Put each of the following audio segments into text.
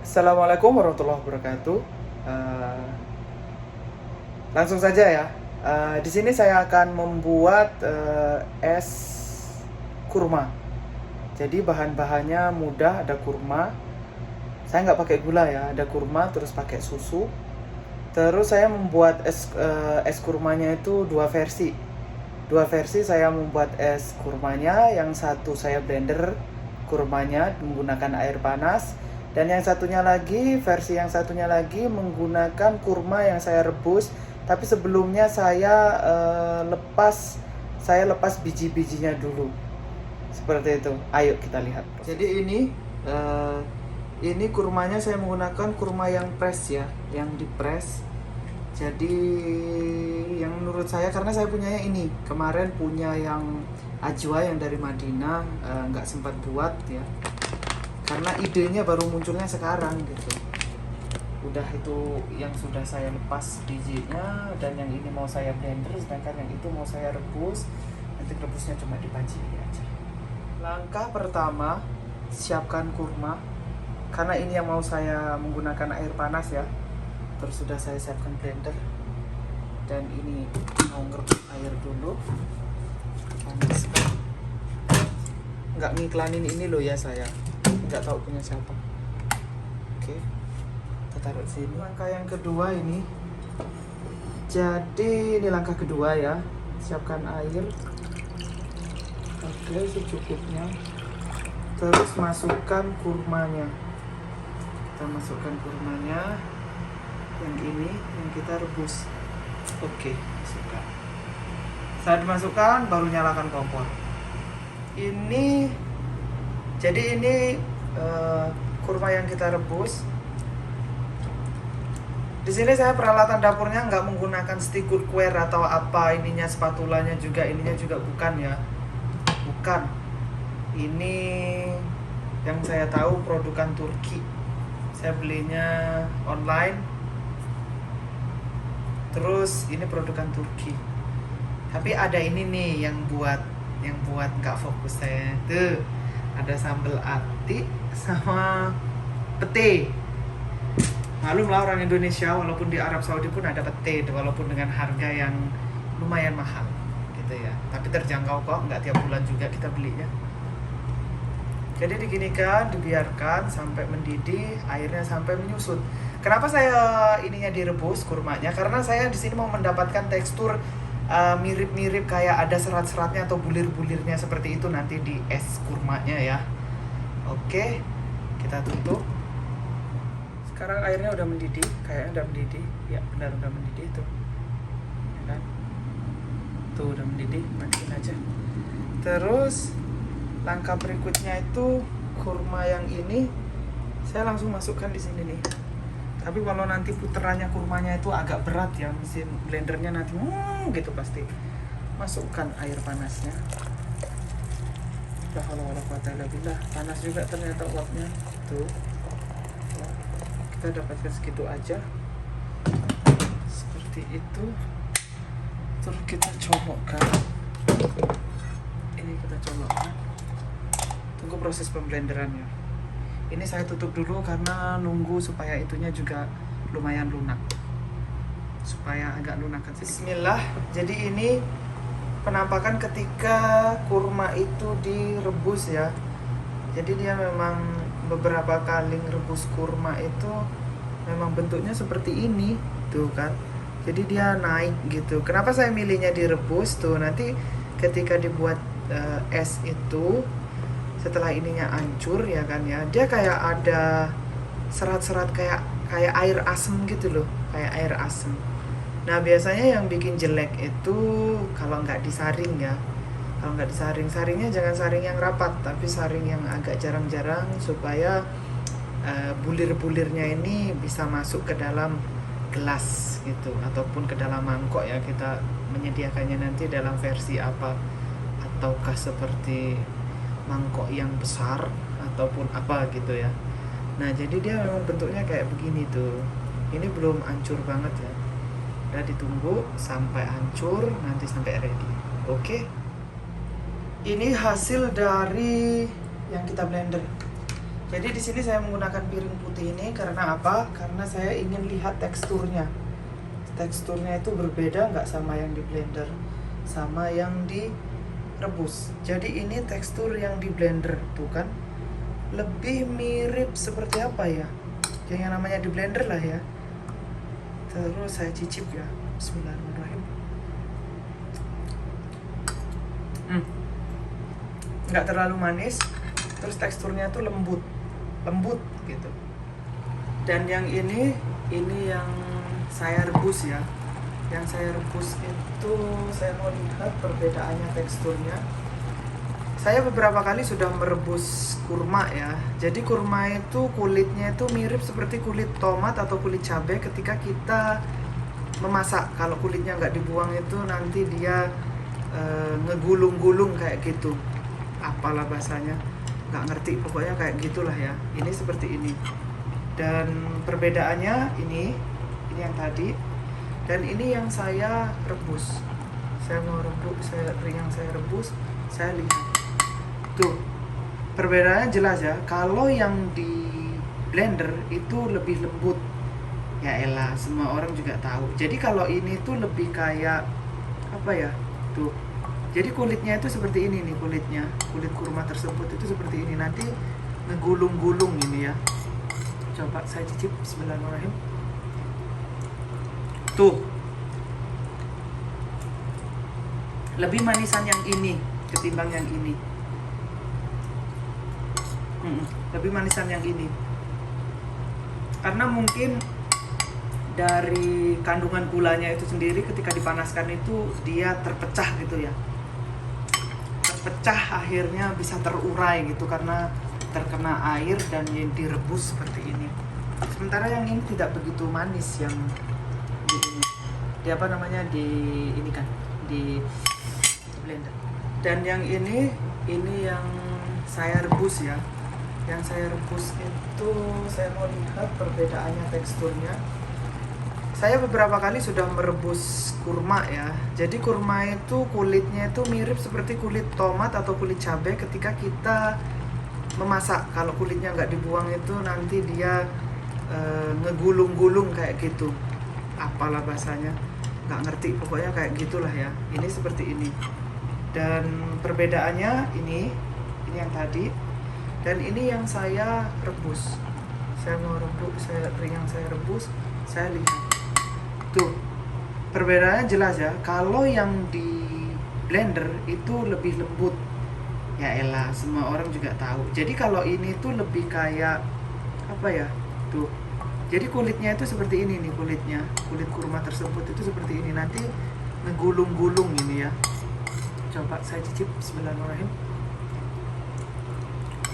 Assalamualaikum warahmatullahi wabarakatuh. Eh, Langsung saja ya. Di sini saya akan membuat es kurma. Jadi bahan-bahannya mudah, ada kurma. Saya nggak pakai gula ya, ada kurma, terus pakai susu. Terus saya membuat es kurmanya itu dua versi. Dua versi saya membuat es kurmanya. Yang satu saya blender kurmanya menggunakan air panas. Dan yang satunya lagi, versi yang satunya lagi menggunakan kurma yang saya rebus. Tapi sebelumnya saya lepas biji-bijinya dulu. Seperti itu. Ayo kita lihat. Jadi ini kurmanya saya menggunakan kurma yang press ya, yang dipres. Jadi yang menurut saya, karena saya punyanya ini, kemarin punya yang ajwa yang dari Madinah, nggak sempat buat ya. Karena idenya baru munculnya sekarang gitu. Udah itu yang sudah saya lepas bijinya, dan yang ini mau saya blender, sedangkan yang itu mau saya rebus. Nanti rebusnya cuma dipanci aja. Langkah pertama, siapkan kurma. Karena ini yang mau saya menggunakan air panas ya. Terus sudah saya siapkan blender. Dan ini mau ngerebus air dulu. Panaskan. Nggak ngiklanin ini loh ya saya. Nggak tahu punya siapa. Oke. Kita taruh sini. Langkah yang kedua ini. Jadi ini langkah kedua ya. Siapkan air. Oke, secukupnya. Terus masukkan kurmanya. Kita masukkan kurmanya. Yang ini yang kita rebus. Oke, masukkan. Saat dimasukkan baru nyalakan kompor. Ini kurma yang kita rebus. Di sini saya peralatan dapurnya nggak menggunakan stick cookware atau apa, ininya spatulanya juga, ininya juga bukan ya. Bukan. Ini yang saya tahu produkan Turki. Saya belinya online. Terus ini produkan Turki. Tapi ada ini nih yang buat nggak fokus saya tuh. Ada sambal ati sama pete. Malum lah orang Indonesia, walaupun di Arab Saudi pun ada pete, walaupun dengan harga yang lumayan mahal gitu ya. Tapi terjangkau kok, nggak tiap bulan juga kita belinya. Jadi diginikan, dibiarkan sampai mendidih, airnya sampai menyusut. Kenapa saya ininya direbus kurmanya? Karena saya di sini mau mendapatkan tekstur mirip-mirip kayak ada serat-seratnya atau bulir-bulirnya seperti itu nanti di es kurmanya ya. Oke, kita tutup. Sekarang airnya udah mendidih, kayaknya udah mendidih. Ya, benar udah mendidih tuh. Ya kan? Tuh udah mendidih, matiin aja. Terus langkah berikutnya itu kurma yang ini saya langsung masukkan di sini nih. Tapi kalau nanti puterannya kurmanya itu agak berat ya, mesin blendernya nanti gitu pasti. Masukkan air panasnya. La haula wala quwata illa billah. Panas juga ternyata uapnya. Tuh. Kita dapatkan segitu aja. Seperti itu. Terus kita colokkan. Ini kita colokkan. Tunggu proses pemblenderannya. Ini saya tutup dulu karena nunggu supaya itunya juga lumayan lunak. Supaya agak lunakan. Bismillah. Jadi ini penampakan ketika kurma itu direbus ya. Jadi dia memang beberapa kali rebus kurma itu memang bentuknya seperti ini. Tuh kan. Jadi dia naik gitu. Kenapa saya milihnya direbus tuh? Nanti ketika dibuat es itu, setelah ininya hancur ya kan ya, dia kayak ada serat-serat kayak air asem gitu loh, kayak air asem. Nah biasanya yang bikin jelek itu kalau nggak disaring ya, kalau nggak disaring, saringnya jangan saring yang rapat, tapi saring yang agak jarang-jarang supaya bulir-bulirnya ini bisa masuk ke dalam gelas gitu, ataupun ke dalam mangkok ya, kita menyediakannya nanti dalam versi apa, ataukah seperti mangkok yang besar ataupun apa gitu ya. Nah jadi dia memang bentuknya kayak begini tuh. Ini belum hancur banget ya. Udah ditunggu sampai hancur, nanti sampai ready. Oke. Ini hasil dari yang kita blender. Jadi di sini saya menggunakan piring putih ini karena apa? Karena saya ingin lihat teksturnya. Teksturnya itu berbeda nggak sama yang di blender, sama yang direbus. Jadi ini tekstur yang di blender tuh kan lebih mirip seperti apa ya? Yang namanya di blender lah ya. Terus saya cicip ya. Bismillahirrahmanirrahim. Nggak terlalu manis. Terus teksturnya tuh lembut gitu. Dan yang ini yang saya rebus ya. Yang saya rebus itu saya mau lihat perbedaannya teksturnya. Saya beberapa kali sudah merebus kurma ya. Jadi kurma itu kulitnya itu mirip seperti kulit tomat atau kulit cabai ketika kita memasak. Kalau kulitnya nggak dibuang itu nanti dia ngegulung-gulung kayak gitu. Apalah bahasanya, nggak ngerti, pokoknya kayak gitulah ya. Ini seperti ini. Dan perbedaannya ini yang tadi, dan ini yang saya rebus. Saya mau rebus, yang saya rebus, saya lihat. Tuh, perbedaannya jelas ya. Kalau yang di blender itu lebih lembut. Ya elah, semua orang juga tahu. Jadi kalau ini tuh lebih kayak apa ya? Tuh. Jadi kulitnya itu seperti ini nih kulitnya. Kulit kurma tersebut itu seperti ini. Nanti ngegulung-gulung ini ya. Coba saya cicip. Bismillahirrahmanirrahim. Tuh. Lebih manisan yang ini ketimbang yang ini. Lebih manisan yang ini. Karena mungkin dari kandungan gulanya itu sendiri ketika dipanaskan itu dia terpecah gitu ya. Terpecah akhirnya bisa terurai gitu karena terkena air dan direbus seperti ini. Sementara yang ini tidak begitu manis yang di apa namanya di ini kan di blender. Dan yang ini yang saya rebus ya. Yang saya rebus itu saya mau lihat perbedaannya teksturnya. Saya beberapa kali sudah merebus kurma ya. Jadi kurma itu kulitnya itu mirip seperti kulit tomat atau kulit cabai ketika kita memasak. Kalau kulitnya nggak dibuang itu nanti dia ngegulung-gulung kayak gitu. Apalah bahasanya, nggak ngerti, pokoknya kayak gitulah ya. Ini seperti ini. Dan perbedaannya ini yang tadi, dan ini yang saya rebus. Saya mau rebus, yang saya rebus, saya lihat. Tuh, perbedaannya jelas ya. Kalau yang di blender itu lebih lembut. Ya elah, semua orang juga tahu. Jadi kalau ini tuh lebih kayak apa ya? Tuh. Jadi kulitnya itu seperti ini nih kulitnya. Kulit kurma tersebut itu seperti ini. Nanti ngegulung-gulung ini ya. Coba saya cicip. Bismillahirrahmanirrahim.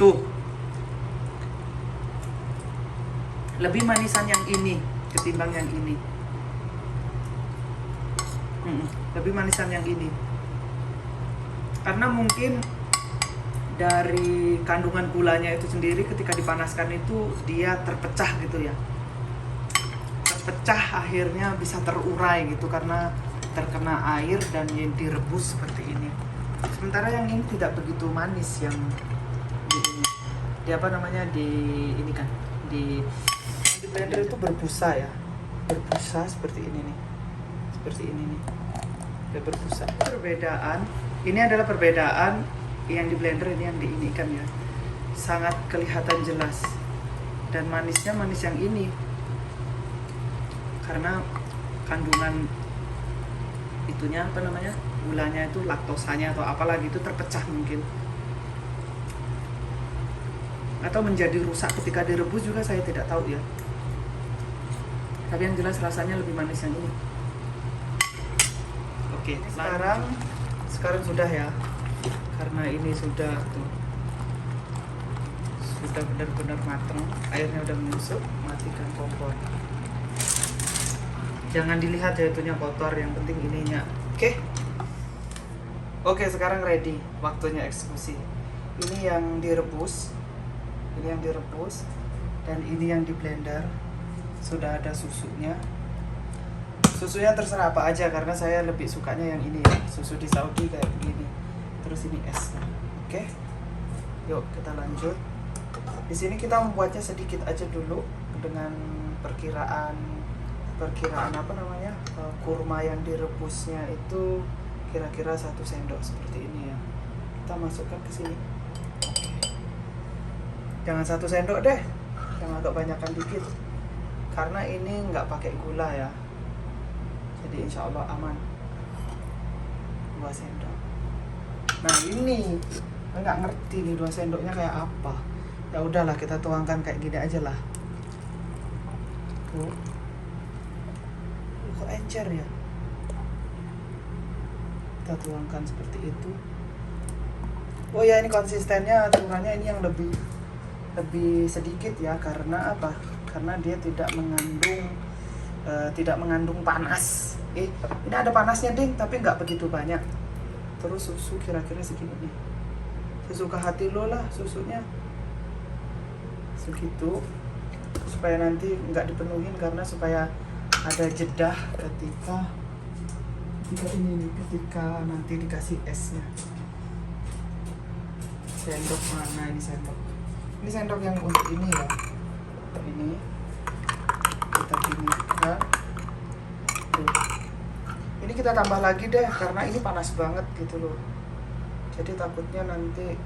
Tuh. Lebih manisan yang ini ketimbang yang ini. Lebih manisan yang ini. Karena mungkin dari kandungan gulanya itu sendiri ketika dipanaskan itu dia terpecah gitu ya. Terpecah akhirnya bisa terurai gitu karena terkena air dan direbus seperti ini. Sementara yang ini tidak begitu manis yang di apa namanya di ini kan di blender itu berbusa ya. Berbusa seperti ini nih. Seperti ini nih. Dia berbusa. Perbedaan, ini adalah perbedaan yang di blender ini yang diinikan ya. Sangat kelihatan jelas. Dan manisnya manis yang ini. Karena kandungan itunya apa namanya? Gulanya itu laktosanya atau apalah gitu terpecah mungkin. Atau menjadi rusak ketika direbus juga saya tidak tahu ya. Tapi yang jelas rasanya lebih manis yang ini. Oke, sekarang sudah ya. Karena ini sudah benar-benar matang, airnya udah menyusut, matikan kompor. Jangan dilihat ya itunya kotor, yang penting ininya. Oke, sekarang ready, waktunya eksekusi. Ini yang direbus. Dan ini yang di blender. Sudah ada susunya. Susunya terserah apa aja karena saya lebih sukanya yang ini ya. Susu di Saudi kayak begini. Terus ini es. Oke. Yuk kita lanjut. Di sini kita membuatnya sedikit aja dulu dengan perkiraan apa namanya, kurma yang direbusnya itu kira-kira 1 sendok seperti ini ya. Kita masukkan ke sini. Jangan 1 sendok deh, yang agak banyakkan dikit, karena ini nggak pakai gula ya. Jadi insya Allah aman. 2 sendok. Nah ini nggak ngerti nih 2 sendoknya kayak apa. Ya udahlah, kita tuangkan kayak gini aja lah. Tuh. Kok encer ya? Kita tuangkan seperti itu. Oh ya, ini konsistennya, aturannya ini yang lebih sedikit ya. Karena apa? Karena dia tidak mengandung panas. Ini ada panasnya ding, tapi nggak begitu banyak. Terus susu kira-kira segini nih. Sesuka hati lo lah susunya. Segitu, supaya nanti nggak dipenuhin, karena supaya ada jeda ketika nanti dikasih esnya. Sendok mana ini sendok? Ini sendok yang untuk ini ya. Ini kita dingin. Ini kita tambah lagi deh, karena ini panas banget gitu loh. Jadi takutnya nanti.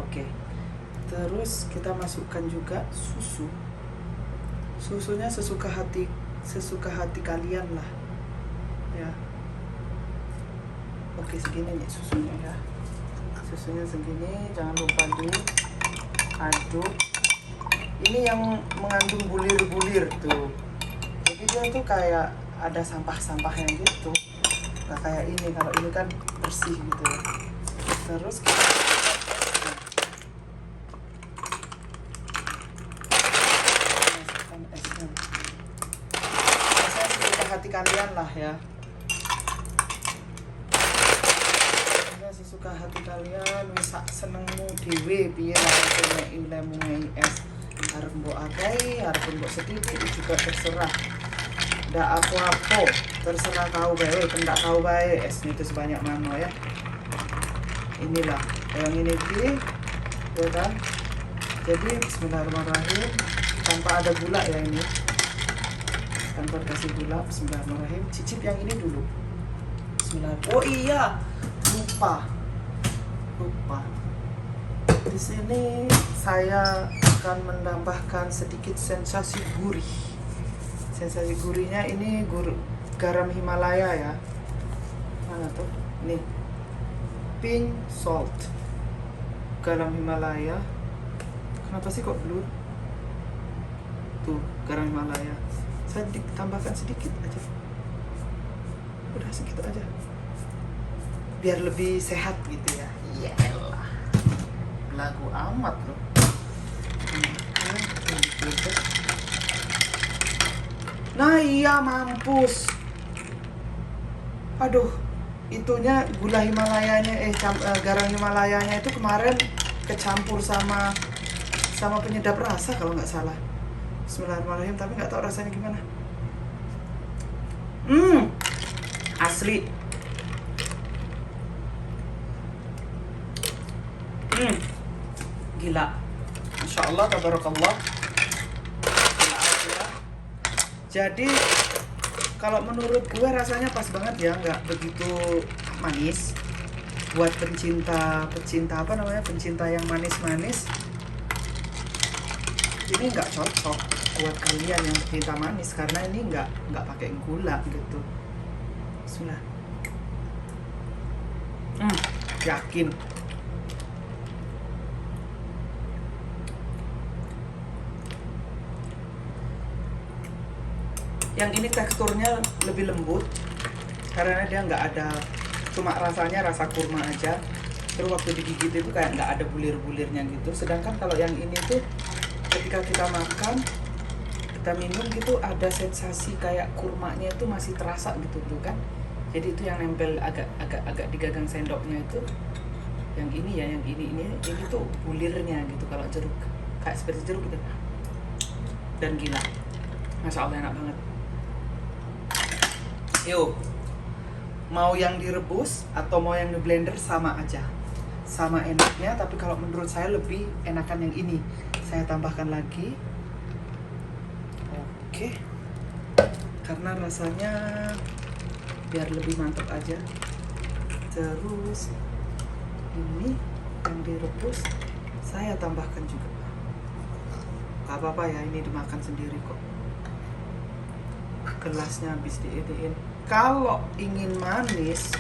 Oke. Terus kita masukkan juga susu. Susunya sesuka hati kalian lah. Ya. Oke, segini nih susunya ya. Susunya segini, jangan lupa diaduk. Ini yang mengandung bulir-bulir tuh. Jadi dia tuh kayak ada sampah-sampahnya gitu. Nggak kayak ini, kalau ini kan bersih gitu ya. Terus kita hati kalian lah ya. Sesuka hati kalian, bisa senengmu dewe piye rasane ilmu es. Arep mbok agai, arep mbok sedikit juga terserah. Ndak apa-apa, terserah kau bae, kendak kau bae esnya itu sebanyak mana ya. Inilah yang ini ya kan. Jadi bismillahirrahmanirrahim, tanpa ada gula ya ini. Tanpa kasih gula. Bismillahirrahmanirrahim. Cicip yang ini dulu. Bismillahirrahmanirrahim. Oh iya, lupa. Di sini saya akan menambahkan sedikit sensasi gurih. Sensasi gurihnya ini garam Himalaya ya. Mana tuh? Nih, pink salt, garam Himalaya. Kenapa sih kok blur? Tuh, garam Himalaya. Saya tambahkan sedikit aja. Udah segitu aja. Biar lebih sehat gitu ya. Iyalah. Lagu amat loh. Nah iya, mampus. Aduh, itunya gula Himalayanya, garam Himalayanya itu kemarin kecampur sama penyedap rasa kalau nggak salah. Bismillahirrahmanirrahim, tapi nggak tahu rasanya gimana. Asli. Gila. Masya Allah, tabarakallah. Jadi kalau menurut gue rasanya pas banget ya, nggak begitu manis. Buat pencinta apa namanya, pencinta yang manis-manis, ini nggak cocok buat kalian yang pencinta manis, karena ini nggak pakai gula gitu. Bismillah. Yakin. Yang ini teksturnya lebih lembut karena dia nggak ada, cuma rasanya rasa kurma aja. Terus waktu digigit itu kayak nggak ada bulir-bulirnya gitu. Sedangkan kalau yang ini tuh ketika kita makan, kita minum gitu, ada sensasi kayak kurmanya itu masih terasa gitu tuh kan. Jadi itu yang nempel agak di gagang sendoknya itu. Yang ini ya, yang ini tuh bulirnya gitu. Kalau jeruk kayak seperti jeruk gitu. Dan gila, Masya Allah enak banget. Yuk, mau yang direbus atau mau yang di blender sama aja. sama enaknya, tapi kalau menurut saya lebih enakan yang ini. Saya tambahkan lagi. Oke, karena rasanya biar lebih mantap aja. Terus ini yang direbus saya tambahkan juga. Gak apa-apa ya, ini dimakan sendiri kok. Gelasnya habis diidein. Kalau ingin manis,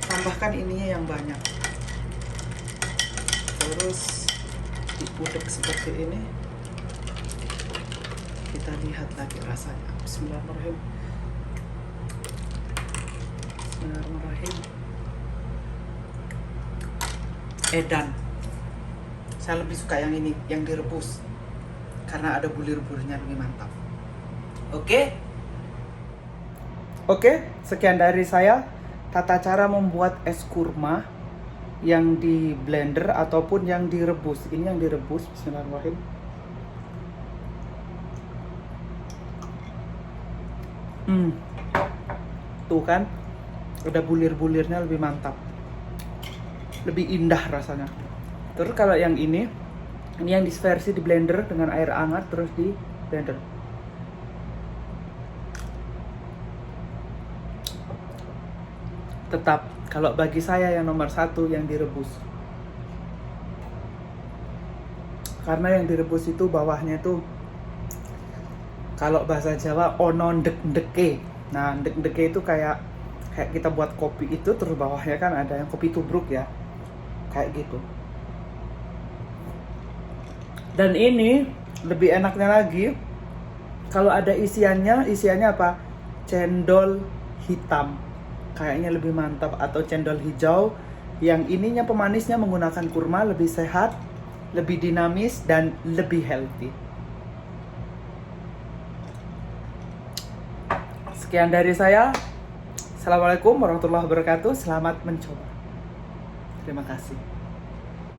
tambahkan ininya yang banyak. Terus diudek seperti ini. Kita lihat lagi rasanya. Bismillahirrahmanirrahim. Bismillahirrahmanirrahim. Edan. Saya lebih suka yang ini, yang direbus, karena ada bulir-bulirnya lebih mantap. Oke, sekian dari saya tata cara membuat es kurma yang di blender ataupun yang direbus. Ini yang direbus. Bismillahirrahmanirrahim. Tuh kan, ada bulir-bulirnya, lebih mantap, lebih indah rasanya. Terus kalau yang ini yang versi di blender dengan air hangat, terus di blender. Tetap kalau bagi saya yang nomor 1 yang direbus, karena yang direbus itu bawahnya tuh, kalau bahasa Jawa ono ndek-ndeke. Nah, ndek-ndeke itu kayak kita buat kopi itu, terus bawahnya kan ada yang kopi tubruk ya, kayak gitu. Dan ini lebih enaknya lagi kalau ada isiannya apa? Cendol hitam. Kayaknya lebih mantap, atau cendol hijau. Yang ininya pemanisnya menggunakan kurma, lebih sehat, lebih dinamis, dan lebih healthy. Sekian dari saya. Assalamualaikum warahmatullahi wabarakatuh. Selamat mencoba. Terima kasih.